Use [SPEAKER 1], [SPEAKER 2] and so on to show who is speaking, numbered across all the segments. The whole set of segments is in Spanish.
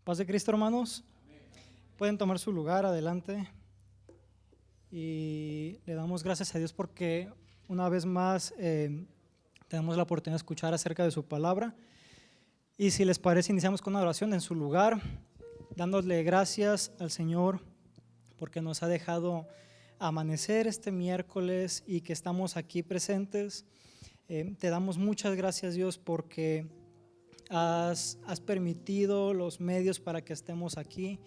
[SPEAKER 1] Paz de Cristo, hermanos. Pueden tomar su lugar adelante. Y le damos gracias a Dios porque una vez más tenemos la oportunidad de escuchar acerca de su palabra. Y si les parece, iniciamos con una oración en su lugar, dándole gracias al Señor porque nos ha dejado amanecer este miércoles y que estamos aquí presentes. Te damos muchas gracias, Dios, porque has permitido los medios para que estemos aquí,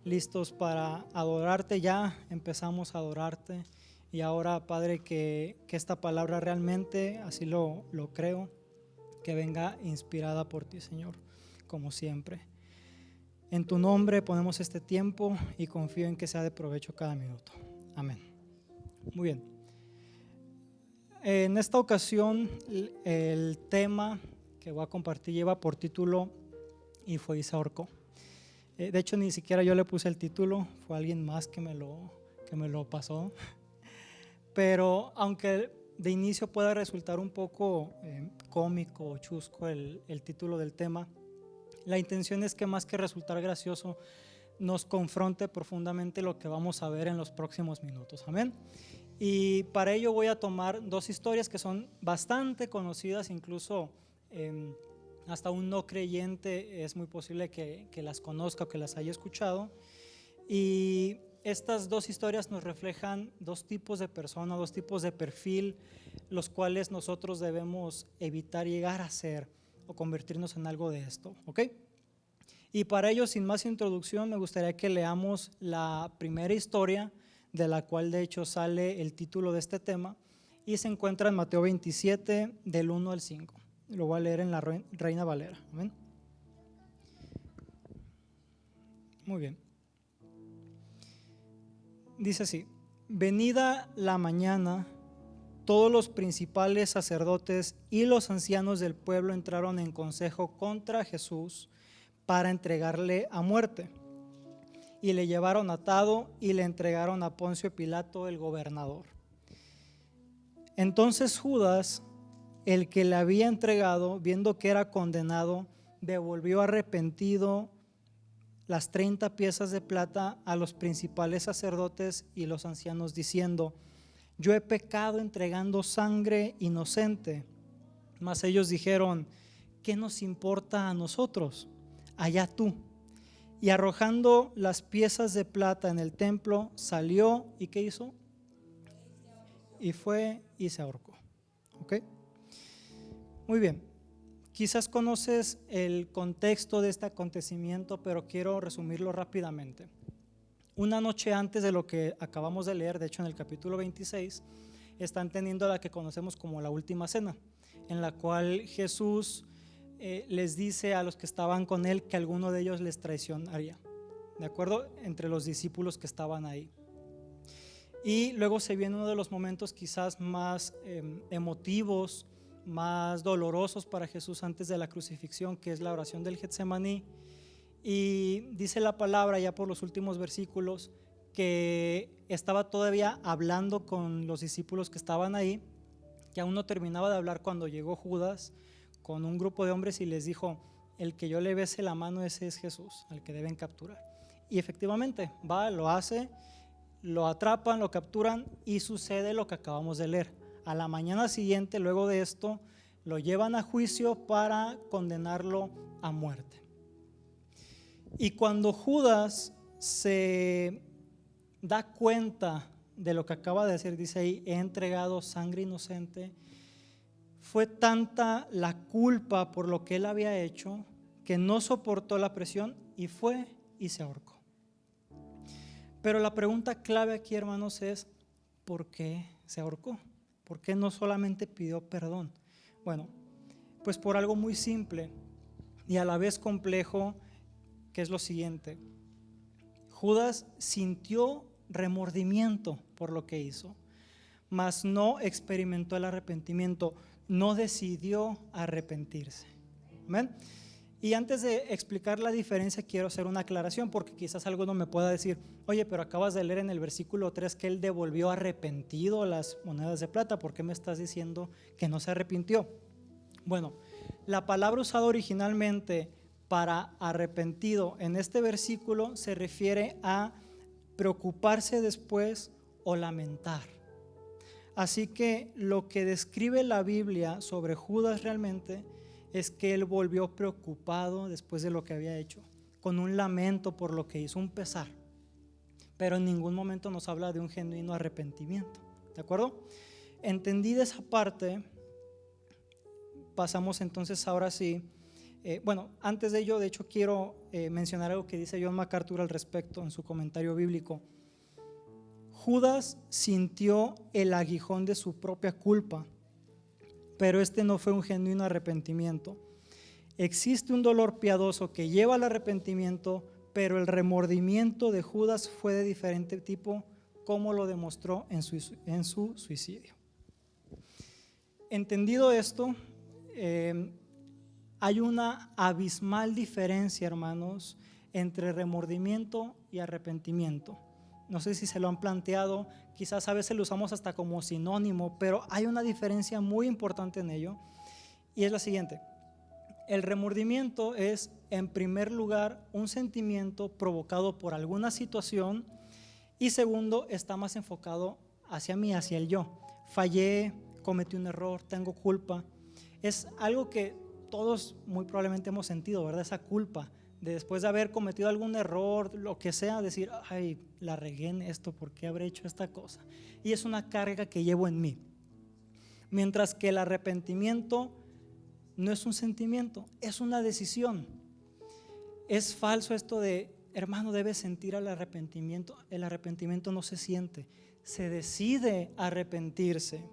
[SPEAKER 1] listos para adorarte. Ya empezamos a adorarte y ahora, Padre, que esta palabra realmente, así lo creo, que venga inspirada por ti, Señor, como siempre. En tu nombre ponemos este tiempo y confío en que sea de provecho cada minuto. Amén. Muy bien. En esta ocasión el tema que voy a compartir lleva por título "Y fue y se ahorcó". De hecho, ni siquiera yo le puse el título, fue alguien más que me lo pasó. Pero aunque de inicio pueda resultar un poco cómico o chusco el título del tema, la intención es que más que resultar gracioso, nos confronte profundamente lo que vamos a ver en los próximos minutos. Amén. Y para ello voy a tomar dos historias que son bastante conocidas, incluso hasta un no creyente es muy posible que las conozca o que las haya escuchado. Y estas dos historias nos reflejan dos tipos de personas, dos tipos de perfil, los cuales nosotros debemos evitar llegar a ser o convertirnos en algo de esto, ¿ok? Y para ello, sin más introducción, me gustaría que leamos la primera historia, de la cual de hecho sale el título de este tema, y se encuentra en Mateo 27, del 1 al 5. Lo voy a leer en la Reina Valera. ¿Amén? Muy bien. Dice así: venida la mañana, todos los principales sacerdotes y los ancianos del pueblo entraron en consejo contra Jesús para entregarle a muerte. Y le llevaron atado y le entregaron a Poncio Pilato, el gobernador. Entonces Judas, el que le había entregado, viendo que era condenado, devolvió arrepentido las 30 piezas de plata a los principales sacerdotes y los ancianos, diciendo: yo he pecado entregando sangre inocente. Mas ellos dijeron: ¿qué nos importa a nosotros? Allá tú. Y arrojando las piezas de plata en el templo, salió y ¿qué hizo? Y fue y se ahorcó. ¿Ok? Muy bien. Quizás conoces el contexto de este acontecimiento, pero quiero resumirlo rápidamente. Una noche antes de lo que acabamos de leer, de hecho en el capítulo 26, están teniendo la que conocemos como la última cena, en la cual Jesús les dice a los que estaban con él que alguno de ellos les traicionaría, ¿de acuerdo? Entre los discípulos que estaban ahí. Y luego se viene uno de los momentos quizás más emotivos, más dolorosos para Jesús antes de la crucifixión, que es la oración del Getsemaní. Y dice la palabra ya por los últimos versículos que estaba todavía hablando con los discípulos que estaban ahí, que aún no terminaba de hablar cuando llegó Judas con un grupo de hombres y les dijo: el que yo le bese la mano, ese es Jesús, al que deben capturar. Y efectivamente va, lo hace, lo atrapan, lo capturan y sucede lo que acabamos de leer. A la mañana siguiente, luego de esto, lo llevan a juicio para condenarlo a muerte. Y cuando Judas se da cuenta de lo que acaba de decir, dice ahí: he entregado sangre inocente, fue tanta la culpa por lo que él había hecho que no soportó la presión y fue y se ahorcó. Pero la pregunta clave aquí, hermanos, es: ¿por qué se ahorcó? ¿Por qué no solamente pidió perdón? Bueno, pues por algo muy simple y a la vez complejo, que es lo siguiente: Judas sintió remordimiento por lo que hizo, mas no experimentó el arrepentimiento, no decidió arrepentirse. ¿Amén? Y antes de explicar la diferencia, quiero hacer una aclaración, porque quizás alguno me pueda decir: oye, pero acabas de leer en el versículo 3 que él devolvió arrepentido las monedas de plata, ¿por qué me estás diciendo que no se arrepintió? Bueno, la palabra usada originalmente para arrepentido en este versículo se refiere a preocuparse después o lamentar. Así que lo que describe la Biblia sobre Judas realmente es que él volvió preocupado después de lo que había hecho, con un lamento por lo que hizo, un pesar. Pero en ningún momento nos habla de un genuino arrepentimiento. ¿De acuerdo? Entendida esa parte, pasamos entonces ahora sí. Antes de ello, de hecho, quiero mencionar algo que dice John MacArthur al respecto en su comentario bíblico. Judas sintió el aguijón de su propia culpa, pero este no fue un genuino arrepentimiento. Existe un dolor piadoso que lleva al arrepentimiento, pero el remordimiento de Judas fue de diferente tipo, como lo demostró en su suicidio. Entendido esto, hay una abismal diferencia, hermanos, entre remordimiento y arrepentimiento. No sé si se lo han planteado, quizás a veces lo usamos hasta como sinónimo, pero hay una diferencia muy importante en ello, y es la siguiente. El remordimiento es, en primer lugar, un sentimiento provocado por alguna situación, y segundo, está más enfocado hacia mí, hacia el yo. Fallé, cometí un error, tengo culpa. Es algo que todos muy probablemente hemos sentido, ¿verdad? Esa culpa de después de haber cometido algún error, lo que sea, decir, ay, la regué en esto, ¿por qué habré hecho esta cosa? Y es una carga que llevo en mí. Mientras que el arrepentimiento no es un sentimiento, es una decisión. Es falso esto de, hermano, debes sentir el arrepentimiento. El arrepentimiento no se siente, se decide arrepentirse.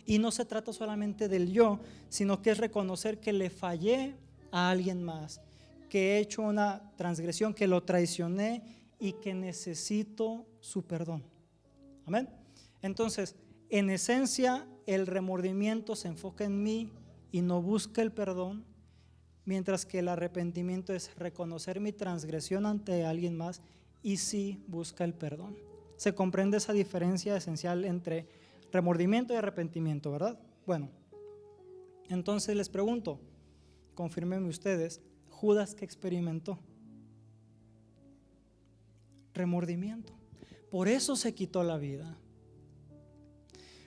[SPEAKER 1] Y no se trata solamente del yo, sino que es reconocer que le fallé a alguien más, que he hecho una transgresión, que lo traicioné y que necesito su perdón. Amén. Entonces, en esencia, el remordimiento se enfoca en mí y no busca el perdón, mientras que el arrepentimiento es reconocer mi transgresión ante alguien más y sí busca el perdón. Se comprende esa diferencia esencial entre remordimiento y arrepentimiento, ¿verdad? Bueno, entonces les pregunto, confírmenme ustedes, Judas, ¿qué experimentó? Remordimiento. Por eso se quitó la vida.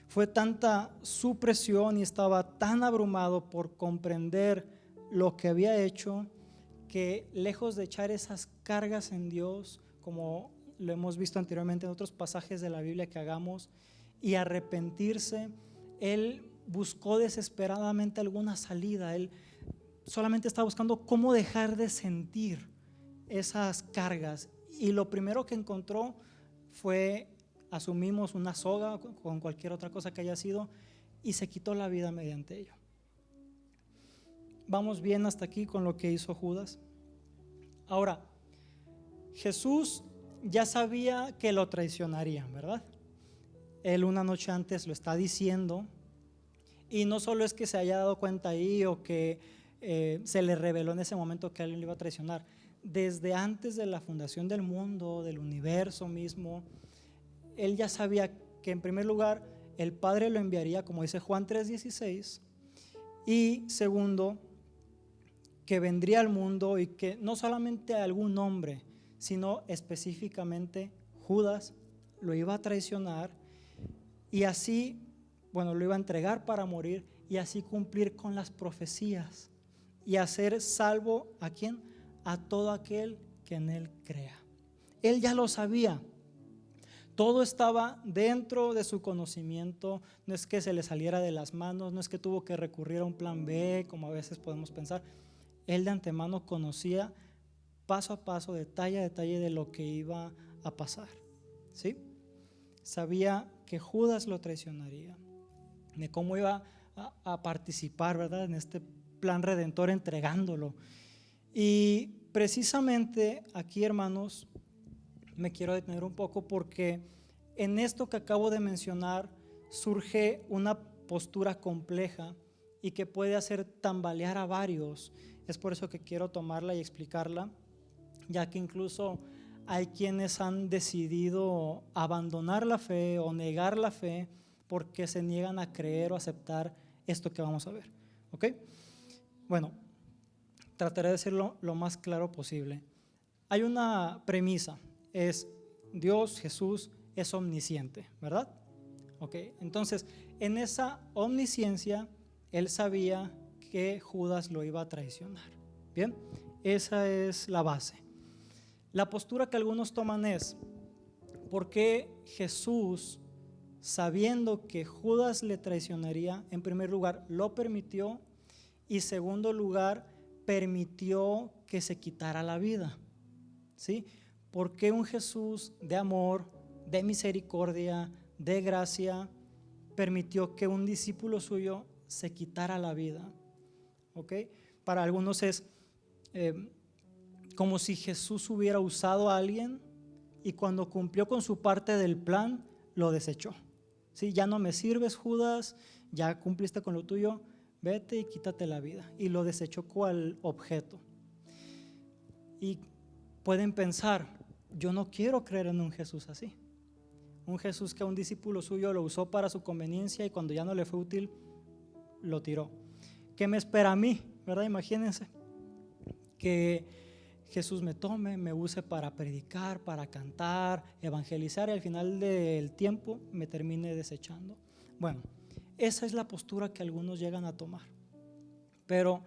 [SPEAKER 1] Fue tanta su presión y estaba tan abrumado por comprender lo que había hecho, que lejos de echar esas cargas en Dios, como lo hemos visto anteriormente en otros pasajes de la Biblia que hagamos, y arrepentirse, él buscó desesperadamente alguna salida. Él solamente estaba buscando cómo dejar de sentir esas cargas, y lo primero que encontró fue, asumimos, una soga con cualquier otra cosa que haya sido, y se quitó la vida mediante ello. Vamos bien hasta aquí con lo que hizo Judas. Ahora, Jesús ya sabía que lo traicionarían, ¿verdad? Él una noche antes lo está diciendo, y no solo es que se haya dado cuenta ahí o que se le reveló en ese momento que alguien lo iba a traicionar. Desde antes de la fundación del mundo, del universo mismo, él ya sabía que en primer lugar el Padre lo enviaría, como dice Juan 3:16, y segundo, que vendría al mundo y que no solamente algún hombre, sino específicamente Judas lo iba a traicionar, y así, lo iba a entregar para morir y así cumplir con las profecías y hacer salvo ¿a quién? A todo aquel que en él crea. Él ya lo sabía. Todo estaba dentro de su conocimiento. No es que se le saliera de las manos, no es que tuvo que recurrir a un plan B, como a veces podemos pensar. Él de antemano conocía paso a paso, detalle a detalle de lo que iba a pasar, ¿sí? Sabía que Judas lo traicionaría, de cómo iba a participar, ¿verdad?, en este plan redentor entregándolo. Y precisamente aquí, hermanos, me quiero detener un poco, porque en esto que acabo de mencionar surge una postura compleja y que puede hacer tambalear a varios. Es por eso que quiero tomarla y explicarla, ya que incluso hay quienes han decidido abandonar la fe o negar la fe porque se niegan a creer o aceptar esto que vamos a ver. ¿Ok? Bueno, trataré de hacerlo lo más claro posible. Hay una premisa, es Dios, Jesús, es omnisciente, ¿verdad? Ok, entonces en esa omnisciencia Él sabía que Judas lo iba a traicionar. Bien, esa es la base. La postura que algunos toman es, ¿por qué Jesús, sabiendo que Judas le traicionaría, en primer lugar lo permitió y segundo lugar permitió que se quitara la vida? ¿Sí? ¿Por qué un Jesús de amor, de misericordia, de gracia permitió que un discípulo suyo se quitara la vida? ¿Ok? Para algunos es como si Jesús hubiera usado a alguien y cuando cumplió con su parte del plan lo desechó. ¿Sí? Ya no me sirves, Judas, ya cumpliste con lo tuyo, vete y quítate la vida. Y lo desechó cual objeto. Y pueden pensar, yo no quiero creer en un Jesús así. Un Jesús que a un discípulo suyo lo usó para su conveniencia y cuando ya no le fue útil, lo tiró. ¿Qué me espera a mí? ¿Verdad? Imagínense que Jesús me tome, me use para predicar, para cantar, evangelizar y al final del tiempo me termine desechando. Bueno, esa es la postura que algunos llegan a tomar. Pero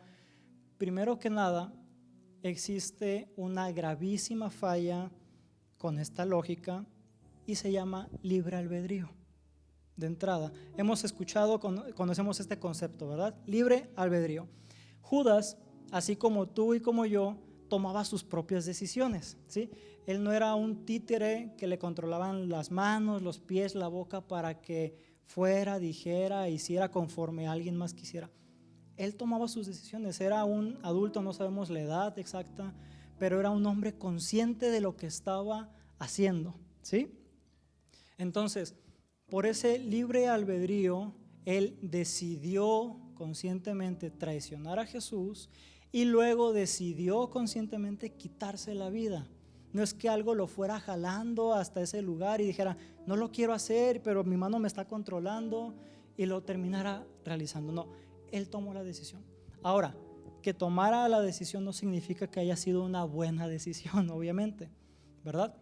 [SPEAKER 1] primero que nada, existe una gravísima falla con esta lógica y se llama libre albedrío. De entrada, hemos escuchado, conocemos este concepto, ¿verdad? Libre albedrío. Judas, así como tú y como yo, tomaba sus propias decisiones, ¿sí? Él no era un títere que le controlaban las manos, los pies, la boca para que fuera, dijera, hiciera conforme alguien más quisiera. Él tomaba sus decisiones, era un adulto, no sabemos la edad exacta, pero era un hombre consciente de lo que estaba haciendo, ¿sí? Entonces, por ese libre albedrío, él decidió conscientemente traicionar a Jesús y luego decidió conscientemente quitarse la vida. No es que algo lo fuera jalando hasta ese lugar y dijera, no lo quiero hacer, pero mi mano me está controlando y lo terminara realizando. No, él tomó la decisión. Ahora, que tomara la decisión no significa que haya sido una buena decisión, obviamente, ¿verdad?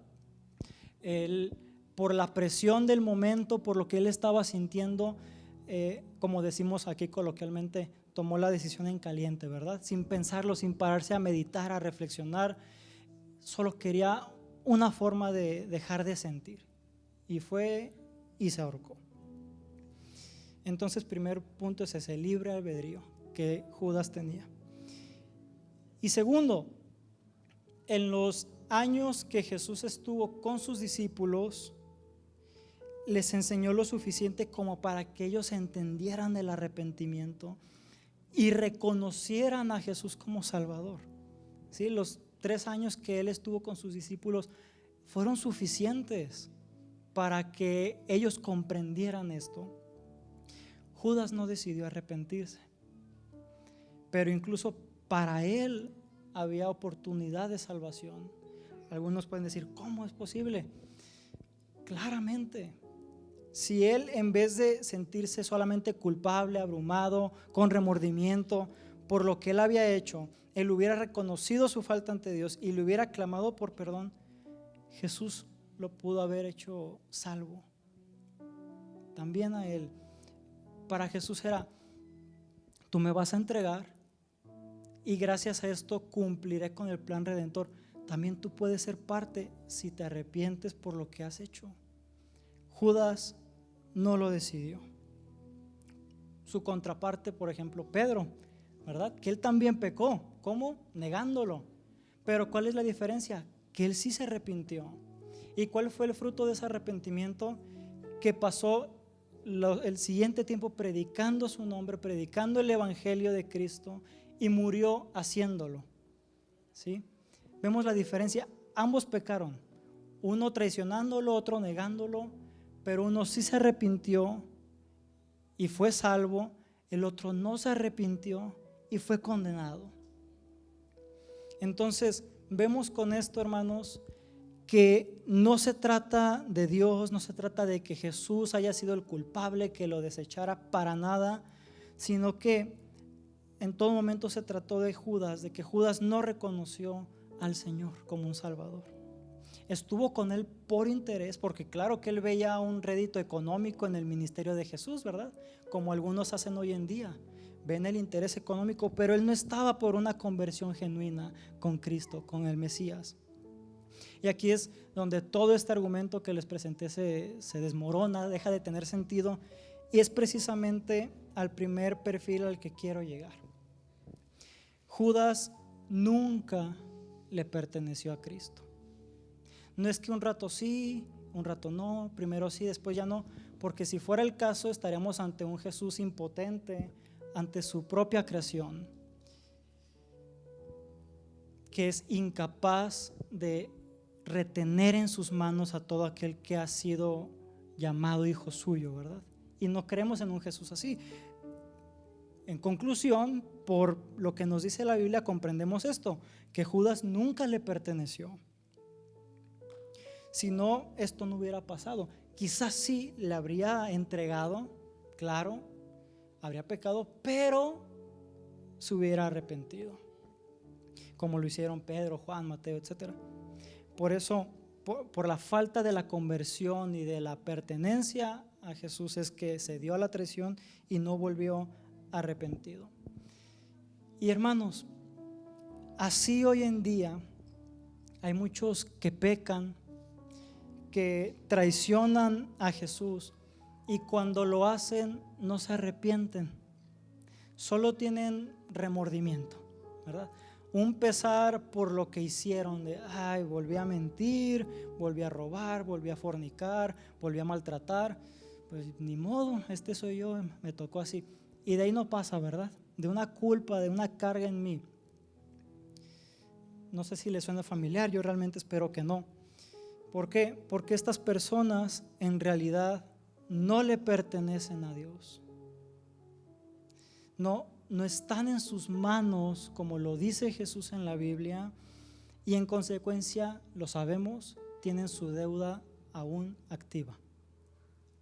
[SPEAKER 1] Él, por la presión del momento, por lo que él estaba sintiendo, como decimos aquí coloquialmente, tomó la decisión en caliente, ¿verdad? Sin pensarlo, sin pararse a meditar, a reflexionar, solo quería una forma de dejar de sentir y fue y se ahorcó. Entonces, primer punto es ese libre albedrío que Judas tenía. Y segundo, en los años que Jesús estuvo con sus discípulos, les enseñó lo suficiente como para que ellos entendieran el arrepentimiento y reconocieran a Jesús como Salvador. ¿Sí? Los 3 años que Él estuvo con sus discípulos fueron suficientes para que ellos comprendieran esto. Judas no decidió arrepentirse, pero incluso para él había oportunidad de salvación. Algunos pueden decir, ¿cómo es posible? Claramente, si él en vez de sentirse solamente culpable, abrumado, con remordimiento por lo que él había hecho, él hubiera reconocido su falta ante Dios y le hubiera clamado por perdón, Jesús lo pudo haber hecho salvo. También a él. Para Jesús era, tú me vas a entregar y gracias a esto cumpliré con el plan redentor. También tú puedes ser parte si te arrepientes por lo que has hecho. Judas no lo decidió. Su contraparte, por ejemplo, Pedro, ¿verdad? Que él también pecó. ¿Cómo? Negándolo. Pero ¿cuál es la diferencia? Que él sí se arrepintió. ¿Y cuál fue el fruto de ese arrepentimiento? Que pasó el siguiente tiempo predicando su nombre, predicando el evangelio de Cristo y murió haciéndolo. ¿Sí? Vemos la diferencia. Ambos pecaron, uno traicionándolo, otro negándolo, pero uno sí se arrepintió y fue salvo, el otro no se arrepintió y fue condenado. Entonces vemos con esto, hermanos, que no se trata de Dios, no se trata de que Jesús haya sido el culpable, que lo desechara para nada, sino que en todo momento se trató de Judas, de que Judas no reconoció al Señor como un Salvador. Estuvo con él por interés, porque claro que él veía un rédito económico en el ministerio de Jesús, ¿verdad? Como algunos hacen hoy en día, ven el interés económico, pero él no estaba por una conversión genuina con Cristo, con el Mesías. Y aquí es donde todo este argumento que les presenté se desmorona, deja de tener sentido, y es precisamente al primer perfil al que quiero llegar. Judas nunca le perteneció a Cristo. No es que un rato sí, un rato no, primero sí, después ya no, porque si fuera el caso estaríamos ante un Jesús impotente, ante su propia creación, que es incapaz de retener en sus manos a todo aquel que ha sido llamado hijo suyo, ¿verdad? Y no creemos en un Jesús así. En conclusión, por lo que nos dice la Biblia, comprendemos esto, que Judas nunca le perteneció. Si no, esto no hubiera pasado. Quizás sí le habría entregado, claro, habría pecado, pero se hubiera arrepentido, como lo hicieron Pedro, Juan, Mateo, etc. Por eso, por la falta de la conversión y de la pertenencia a Jesús, es que se dio a la traición y no volvió arrepentido. Y hermanos, así hoy en día hay muchos que pecan, que traicionan a Jesús, y cuando lo hacen no se arrepienten, solo tienen remordimiento, ¿verdad? Un pesar por lo que hicieron, de ay, volví a mentir, volví a robar, volví a fornicar, volví a maltratar, pues ni modo, este soy yo, me tocó así. Y de ahí no pasa, ¿verdad? De una culpa, de una carga en mí. No sé si les suena familiar, yo realmente espero que no. ¿Por qué? Porque estas personas en realidad no le pertenecen a Dios. No están en sus manos, como lo dice Jesús en la Biblia, y en consecuencia, lo sabemos, tienen su deuda aún activa,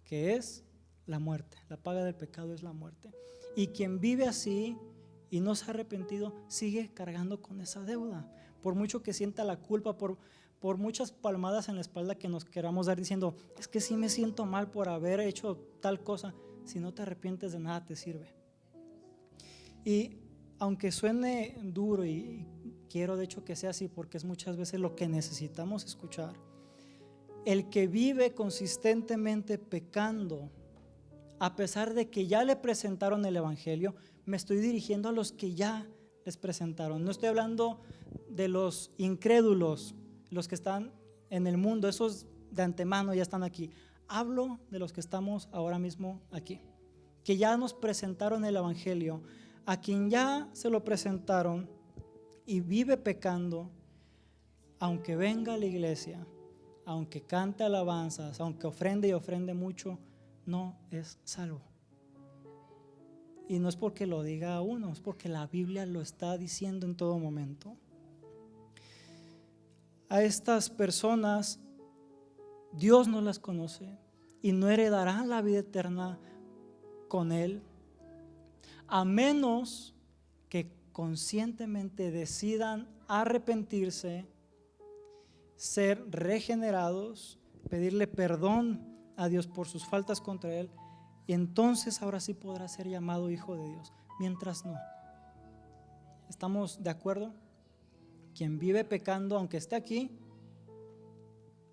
[SPEAKER 1] que es la muerte. La paga del pecado es la muerte. Y quien vive así y no se ha arrepentido, sigue cargando con esa deuda. Por mucho que sienta la culpa, por muchas palmadas en la espalda que nos queramos dar diciendo, es que sí me siento mal por haber hecho tal cosa, si no te arrepientes de nada te sirve. Y aunque suene duro, y quiero de hecho que sea así, porque es muchas veces lo que necesitamos escuchar, el que vive consistentemente pecando, a pesar de que ya le presentaron el evangelio, me estoy dirigiendo a los que ya les presentaron. No estoy hablando de los incrédulos, los que están en el mundo, esos de antemano ya están aquí. Hablo de los que estamos ahora mismo aquí, que ya nos presentaron el evangelio, a quien ya se lo presentaron y vive pecando, aunque venga a la iglesia, aunque cante alabanzas, aunque ofrende y ofrende mucho, no es salvo. Y no es porque lo diga uno, es porque la Biblia lo está diciendo en todo momento. A estas personas Dios no las conoce y no heredarán la vida eterna con Él, a menos que conscientemente decidan arrepentirse, ser regenerados, pedirle perdón a Dios por sus faltas contra Él, y entonces ahora sí podrá ser llamado hijo de Dios. Mientras no. ¿Estamos de acuerdo? Quien vive pecando, aunque esté aquí,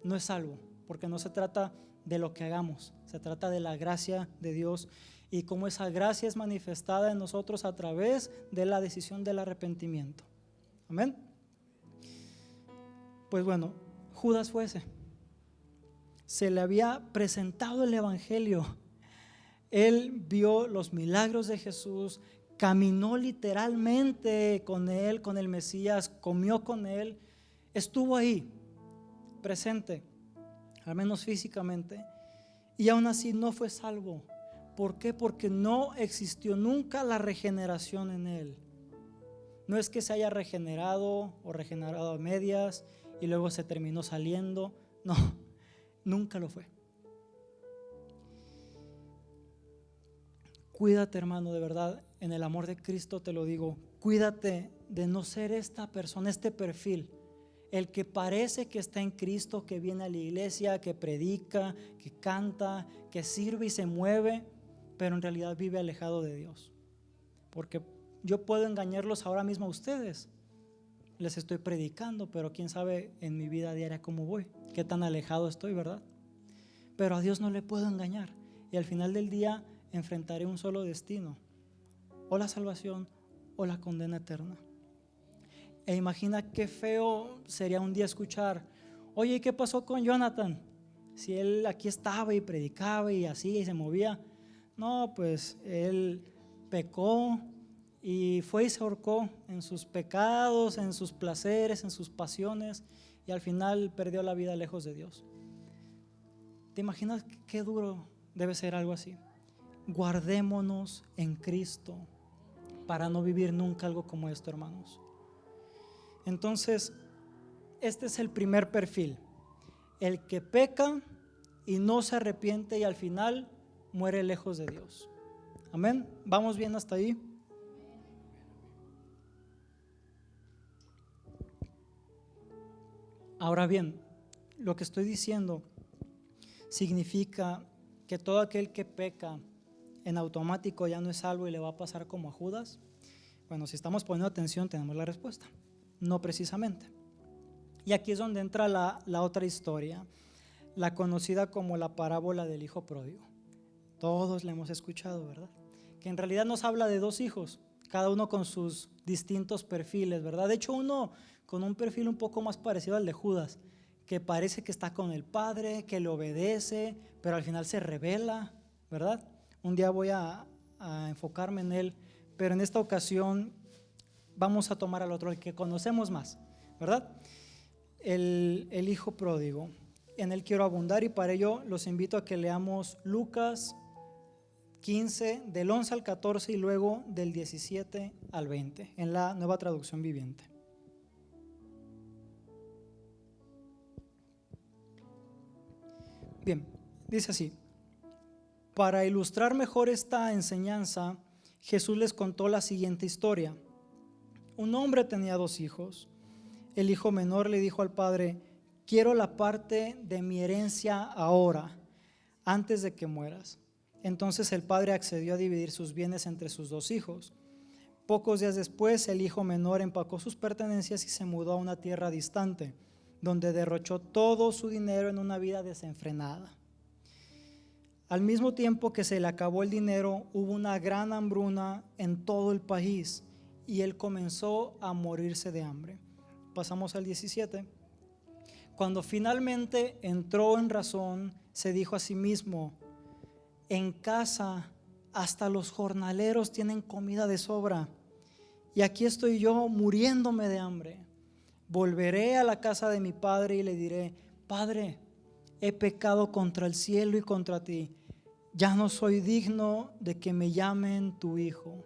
[SPEAKER 1] no es salvo, porque no se trata de lo que hagamos, se trata de la gracia de Dios y cómo esa gracia es manifestada en nosotros a través de la decisión del arrepentimiento. Amén. Pues bueno, Judas fue ese. Se le había presentado el evangelio. Él vio los milagros de Jesús, caminó literalmente con Él, con el Mesías, comió con Él, estuvo ahí, presente, al menos físicamente, y aún así no fue salvo. ¿Por qué? Porque no existió nunca la regeneración en Él. No es que se haya regenerado o regenerado a medias y luego se terminó saliendo, no, nunca lo fue. Cuídate, hermano, de verdad, en el amor de Cristo te lo digo, cuídate de no ser esta persona, este perfil, el que parece que está en Cristo, que viene a la iglesia, que predica, que canta, que sirve y se mueve, pero en realidad vive alejado de Dios. Porque yo puedo engañarlos ahora mismo a ustedes, les estoy predicando, pero quién sabe en mi vida diaria cómo voy, qué tan alejado estoy, ¿verdad? Pero a Dios no le puedo engañar, y al final del día enfrentaré un solo destino: o la salvación o la condena eterna. E imagina qué feo sería un día escuchar: oye, ¿qué pasó con Jonathan? Si él aquí estaba y predicaba y así y se movía. No, pues él pecó y fue y se ahorcó en sus pecados, en sus placeres, en sus pasiones, y al final perdió la vida lejos de Dios. ¿Te imaginas qué duro debe ser algo así? Guardémonos en Cristo para no vivir nunca algo como esto, hermanos. Entonces, este es el primer perfil: el que peca y no se arrepiente y al final muere lejos de Dios. Amén. ¿Vamos bien hasta ahí? Ahora bien, lo que estoy diciendo significa que todo aquel que peca en automático ya no es salvo y le va a pasar como a Judas. Bueno, si estamos poniendo atención tenemos la respuesta. No precisamente. Y aquí es donde entra la otra historia, la conocida como la parábola del hijo pródigo. Todos la hemos escuchado, ¿verdad? Que en realidad nos habla de dos hijos, cada uno con sus distintos perfiles, ¿verdad? De hecho, uno con un perfil un poco más parecido al de Judas, que parece que está con el padre, que le obedece, pero al final se rebela, ¿verdad? Un día voy a enfocarme en él, pero en esta ocasión vamos a tomar al otro, el que conocemos más, ¿verdad? El hijo pródigo. En él quiero abundar y para ello los invito a que leamos Lucas 15 del 11 al 14 y luego del 17 al 20 en la Nueva Traducción Viviente. Bien, dice así: para ilustrar mejor esta enseñanza, Jesús les contó la siguiente historia. Un hombre tenía dos hijos. El hijo menor le dijo al padre: quiero la parte de mi herencia ahora, antes de que mueras. Entonces el padre accedió a dividir sus bienes entre sus dos hijos. Pocos días después, el hijo menor empacó sus pertenencias y se mudó a una tierra distante, donde derrochó todo su dinero en una vida desenfrenada. Al mismo tiempo que se le acabó el dinero, hubo una gran hambruna en todo el país y él comenzó a morirse de hambre. Pasamos al 17. Cuando finalmente entró en razón, se dijo a sí mismo: en casa hasta los jornaleros tienen comida de sobra, y aquí estoy yo muriéndome de hambre. Volveré a la casa de mi padre y le diré: Padre, he pecado contra el cielo y contra ti, ya no soy digno de que me llamen tu hijo.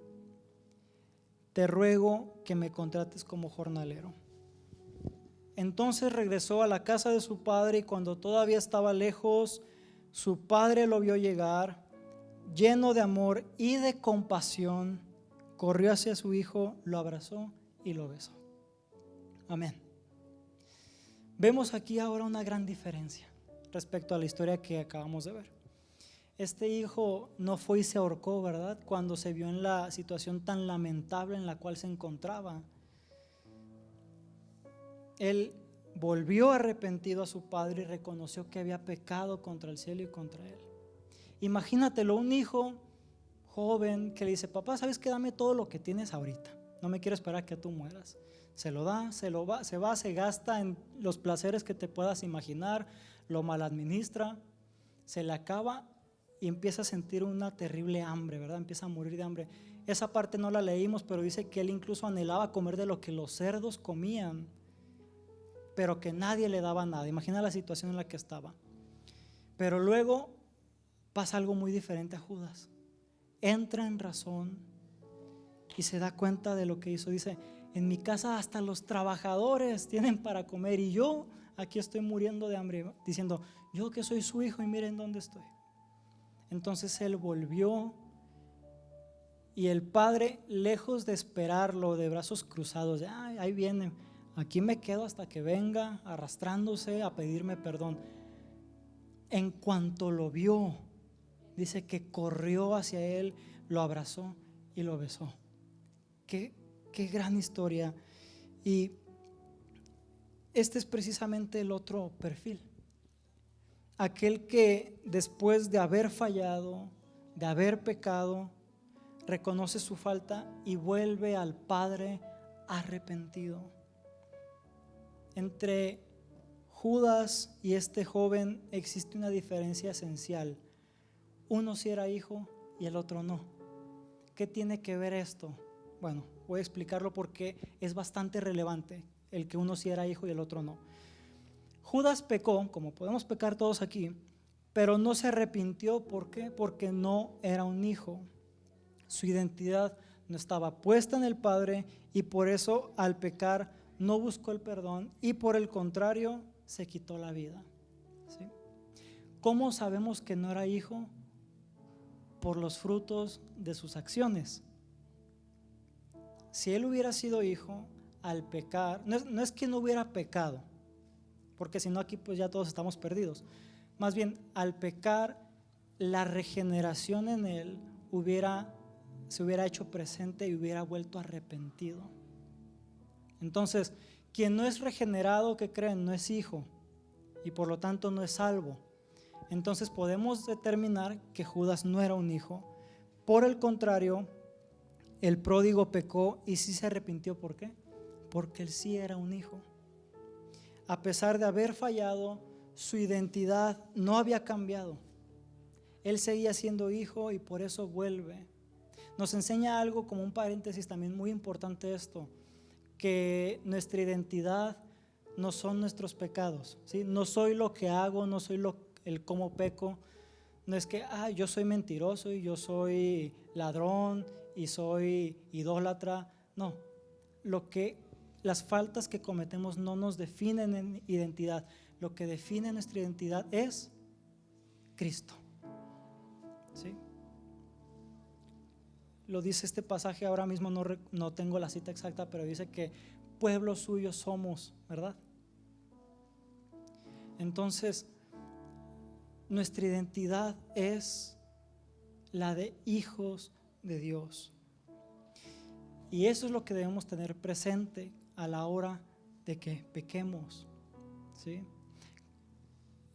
[SPEAKER 1] Te ruego que me contrates como jornalero. Entonces regresó a la casa de su padre y cuando todavía estaba lejos, su padre lo vio llegar, lleno de amor y de compasión, corrió hacia su hijo, lo abrazó y lo besó. Amén. Vemos aquí ahora una gran diferencia respecto a la historia que acabamos de ver. Este hijo no fue y se ahorcó, ¿verdad? Cuando se vio en la situación tan lamentable en la cual se encontraba. Él volvió arrepentido a su padre y reconoció que había pecado contra el cielo y contra él. Imagínatelo, un hijo joven que le dice: papá, ¿sabes qué? Dame todo lo que tienes ahorita, no me quiero esperar a que tú mueras. Se lo da, se gasta en los placeres que te puedas imaginar, lo maladministra, se le acaba y empieza a sentir una terrible hambre, ¿verdad? Empieza a morir de hambre. Esa parte no la leímos, pero dice que él incluso anhelaba comer de lo que los cerdos comían, pero que nadie le daba nada. Imagina la situación en la que estaba. Pero luego pasa algo muy diferente a Judas. Entra en razón y se da cuenta de lo que hizo. Dice: en mi casa hasta los trabajadores tienen para comer y yo aquí estoy muriendo de hambre, diciendo: yo que soy su hijo y miren dónde estoy. Entonces él volvió Y el padre, lejos de esperarlo de brazos cruzados, de, "Ay, ahí viene, aquí me quedo hasta que venga arrastrándose a pedirme perdón". En cuanto lo vio, dice que corrió hacia él, lo abrazó y lo besó. Qué gran historia. Y este es precisamente el otro perfil. Aquel que después de haber fallado, de haber pecado, reconoce su falta y vuelve al Padre arrepentido. Entre Judas y este joven existe una diferencia esencial. Uno sí era hijo y el otro no. ¿Qué tiene que ver esto? Bueno, voy a explicarlo porque es bastante relevante el que uno sí era hijo y el otro no. Judas pecó, como podemos pecar todos aquí, pero no se arrepintió. ¿Por qué? Porque no era un hijo. Su identidad no estaba puesta en el Padre y por eso al pecar no buscó el perdón y por el contrario se quitó la vida. ¿Sí? ¿Cómo sabemos que no era hijo? Por los frutos de sus acciones. Si él hubiera sido hijo, al pecar, no es que no hubiera pecado, porque si no aquí pues ya todos estamos perdidos. Más bien, al pecar, la regeneración en él se hubiera hecho presente y hubiera vuelto arrepentido. Entonces, quien no es regenerado, ¿qué creen? No es hijo y por lo tanto no es salvo. Entonces podemos determinar que Judas no era un hijo. Por el contrario, el pródigo pecó y sí se arrepintió. ¿Por qué? Porque él sí era un hijo. A pesar de haber fallado, su identidad no había cambiado. Él seguía siendo hijo y por eso vuelve. Nos enseña algo, como un paréntesis también muy importante esto, que nuestra identidad no son nuestros pecados, ¿sí? No soy lo que hago, no soy el cómo peco. No es que yo soy mentiroso y yo soy ladrón y soy idólatra. No, las faltas que cometemos no nos definen en identidad. Lo que define nuestra identidad es Cristo. ¿Sí? Lo dice este pasaje, ahora mismo no tengo la cita exacta, pero dice que pueblo suyo somos, ¿verdad? Entonces, nuestra identidad es la de hijos de Dios. Y eso es lo que debemos tener presente a la hora de que pequemos, ¿sí?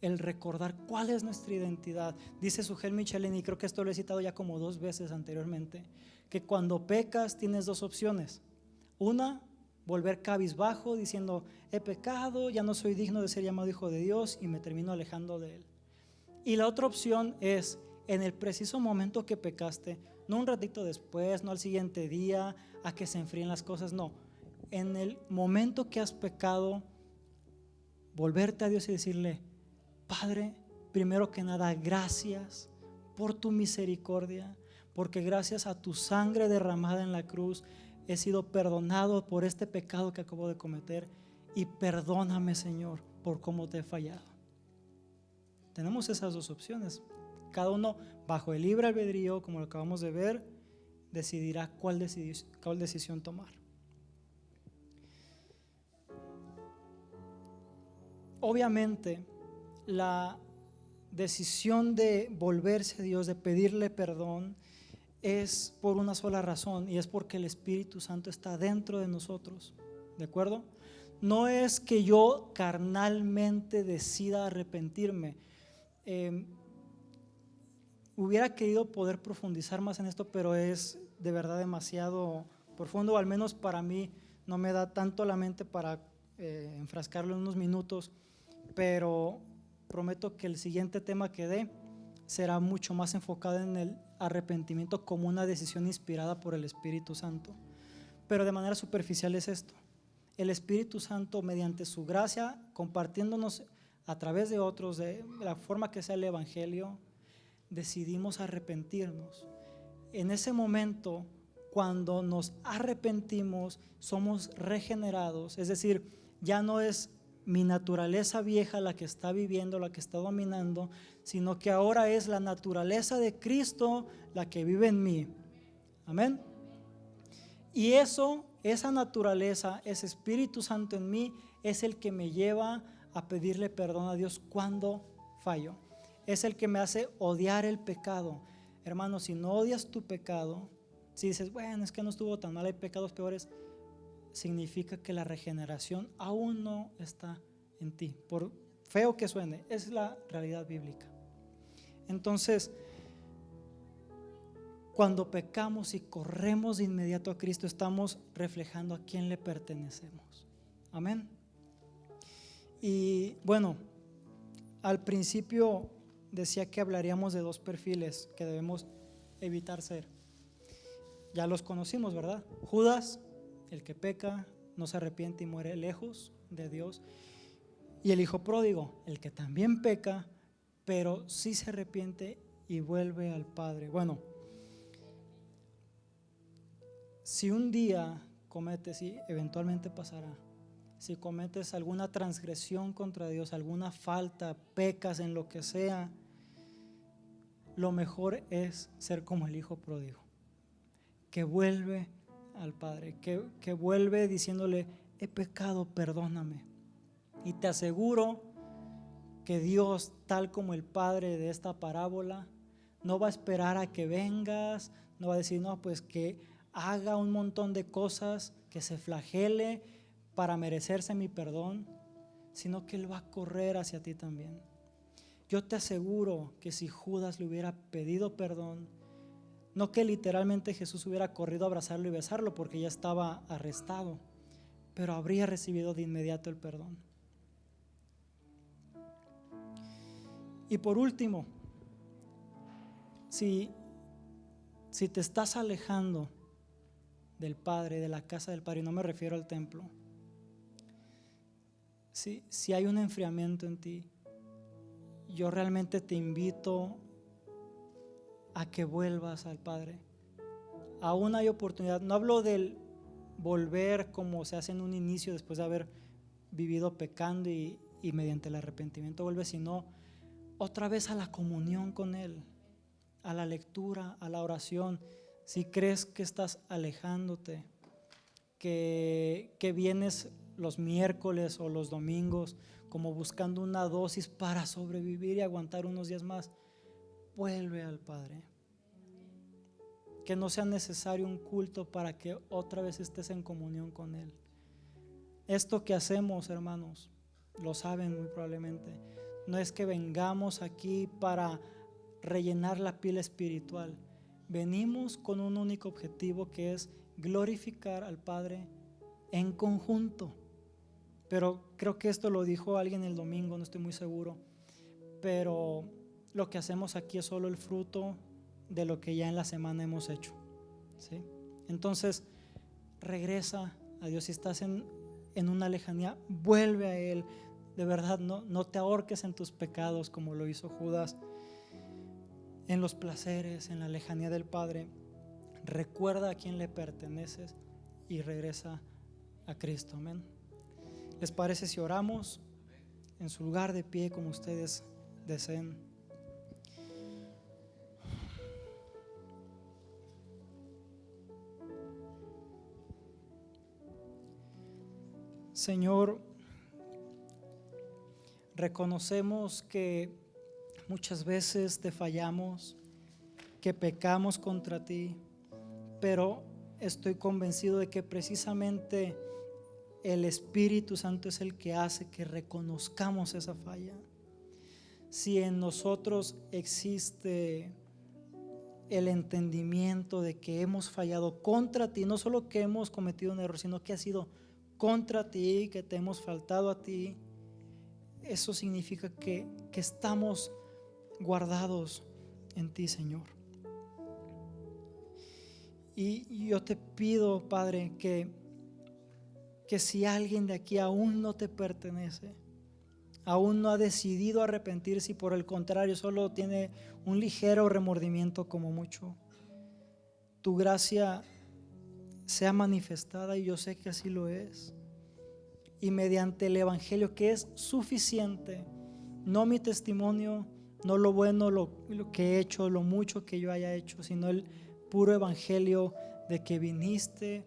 [SPEAKER 1] El recordar cuál es nuestra identidad. Dice Sujel Michelin, y creo que esto lo he citado ya como 2 veces anteriormente, que cuando pecas tienes 2 opciones. Una, volver cabizbajo diciendo, he pecado, ya no soy digno de ser llamado hijo de Dios y me termino alejando de él. Y la otra opción es, en el preciso momento que pecaste, no un ratito después, no al siguiente día, a que se enfríen las cosas, no. En el momento que has pecado, volverte a Dios y decirle, Padre, primero que nada, gracias por tu misericordia, porque gracias a tu sangre derramada en la cruz he sido perdonado por este pecado que acabo de cometer, y perdóname, Señor, por cómo te he fallado. Tenemos esas 2 opciones. Cada uno, bajo el libre albedrío, como lo acabamos de ver, decidirá cuál decisión tomar. Obviamente, la decisión de volverse a Dios, de pedirle perdón, es por una sola razón, y es porque el Espíritu Santo está dentro de nosotros. ¿De acuerdo? No es que yo carnalmente decida arrepentirme. Hubiera querido poder profundizar más en esto, pero es de verdad demasiado profundo, o al menos para mí no me da tanto la mente para enfrascarlo en unos minutos, pero prometo que el siguiente tema que dé será mucho más enfocado en el arrepentimiento como una decisión inspirada por el Espíritu Santo. Pero de manera superficial es esto: el Espíritu Santo, mediante su gracia, compartiéndonos a través de otros, de la forma que sea el Evangelio, decidimos arrepentirnos. En ese momento, cuando nos arrepentimos, somos regenerados, es decir, ya no es mi naturaleza vieja la que está viviendo, la que está dominando, sino que ahora es la naturaleza de Cristo la que vive en mí. Amén. Y esa naturaleza, ese Espíritu Santo en mí es el que me lleva a pedirle perdón a Dios cuando fallo. Es el que me hace odiar el pecado. Hermano, si no odias tu pecado, si dices, bueno, es que no estuvo tan mal, hay pecados peores, significa que la regeneración aún no está en ti. Por feo que suene, es la realidad bíblica. Entonces, cuando pecamos y corremos de inmediato a Cristo, estamos reflejando a quién le pertenecemos. Amén. Y bueno, al principio decía que hablaríamos de dos perfiles que debemos evitar ser. Ya los conocimos, ¿verdad? Judas, el que peca, no se arrepiente y muere lejos de Dios. Y el hijo pródigo, el que también peca, pero sí se arrepiente y vuelve al Padre. Bueno, si un día cometes, y eventualmente pasará, si cometes alguna transgresión contra Dios, alguna falta, pecas en lo que sea, lo mejor es ser como el hijo pródigo, que vuelve al Padre, que vuelve diciéndole, he pecado, perdóname. Y te aseguro que Dios, tal como el padre de esta parábola, no va a esperar a que vengas, no va a decir, no, pues que haga un montón de cosas, que se flagele para merecerse mi perdón, sino que Él va a correr hacia ti también. Yo te aseguro que si Judas le hubiera pedido perdón, no que literalmente Jesús hubiera corrido a abrazarlo y besarlo porque ya estaba arrestado, pero habría recibido de inmediato el perdón. Y por último, si te estás alejando del Padre, de la casa del Padre, y no me refiero al templo, si hay un enfriamiento en ti, yo realmente te invito a que vuelvas al Padre. Aún hay oportunidad. No hablo del volver como se hace en un inicio después de haber vivido pecando y mediante el arrepentimiento vuelve, sino otra vez a la comunión con Él, a la lectura, a la oración. Si crees que estás alejándote, que vienes los miércoles o los domingos como buscando una dosis para sobrevivir y aguantar unos días más, vuelve al Padre. Que no sea necesario un culto para que otra vez estés en comunión con Él. Esto que hacemos, hermanos, lo saben muy probablemente, no es que vengamos aquí para rellenar la pila espiritual. Venimos con un único objetivo, que es glorificar al Padre en conjunto. Pero creo que esto lo dijo alguien el domingo, no estoy muy seguro, pero lo que hacemos aquí es solo el fruto de lo que ya en la semana hemos hecho, ¿sí? Entonces regresa a Dios. Si estás en una lejanía, vuelve a Él. De verdad, no te ahorques en tus pecados como lo hizo Judas, en los placeres, en la lejanía del Padre. Recuerda a quién le perteneces y regresa a Cristo. Amén. ¿Les parece si oramos en su lugar de pie como ustedes deseen? Señor, reconocemos que muchas veces te fallamos, que pecamos contra ti, pero estoy convencido de que precisamente el Espíritu Santo es el que hace que reconozcamos esa falla. Si en nosotros existe el entendimiento de que hemos fallado contra ti, no solo que hemos cometido un error, sino que ha sido contra ti, que te hemos faltado a ti, eso significa que estamos guardados en ti, Señor. Y yo te pido, Padre, que si alguien de aquí aún no te pertenece, aún no ha decidido arrepentirse y por el contrario solo tiene un ligero remordimiento como mucho, tu gracia sea manifestada, y yo sé que así lo es, y mediante el Evangelio, que es suficiente, no mi testimonio, no lo bueno, lo que he hecho, lo mucho que yo haya hecho, sino el puro evangelio de que viniste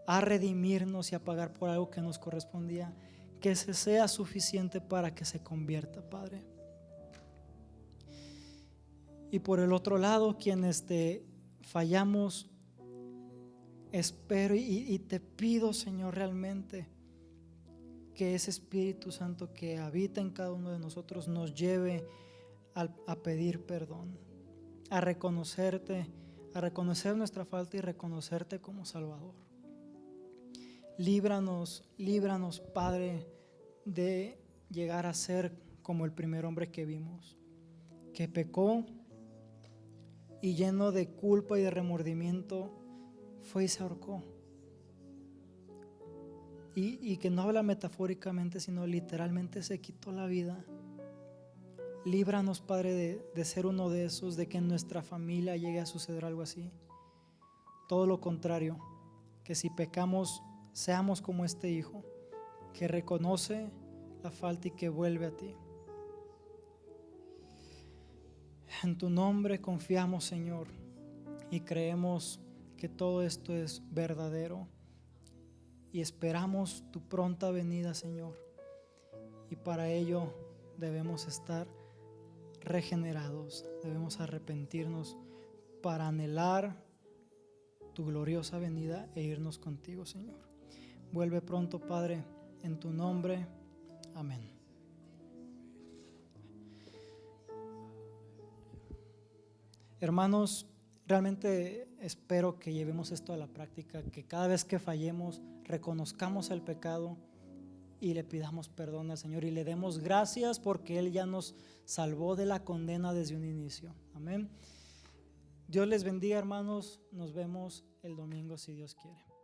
[SPEAKER 1] a redimirnos y a pagar por algo que nos correspondía, que ese sea suficiente para que se convierta, Padre. Y por el otro lado, quienes te fallamos, espero y te pido, Señor, realmente que ese Espíritu Santo que habita en cada uno de nosotros nos lleve a pedir perdón, a reconocerte, a reconocer nuestra falta y reconocerte como Salvador. Líbranos, Padre, de llegar a ser como el primer hombre que vimos, que pecó y lleno de culpa y de remordimiento fue y se ahorcó. Y que no habla metafóricamente, sino literalmente se quitó la vida. Líbranos, Padre, de ser uno de esos, de que en nuestra familia llegue a suceder algo así. Todo lo contrario, que si pecamos seamos como este hijo, que reconoce la falta y que vuelve a ti. En tu nombre confiamos, Señor, y creemos que todo esto es verdadero y esperamos tu pronta venida, Señor, y para ello debemos estar regenerados, debemos arrepentirnos para anhelar tu gloriosa venida e irnos contigo, Señor. Vuelve pronto, Padre, en tu nombre. Amén. Hermanos, realmente espero que llevemos esto a la práctica, que cada vez que fallemos reconozcamos el pecado y le pidamos perdón al Señor y le demos gracias porque Él ya nos salvó de la condena desde un inicio. Amén. Dios les bendiga, hermanos. Nos vemos el domingo si Dios quiere.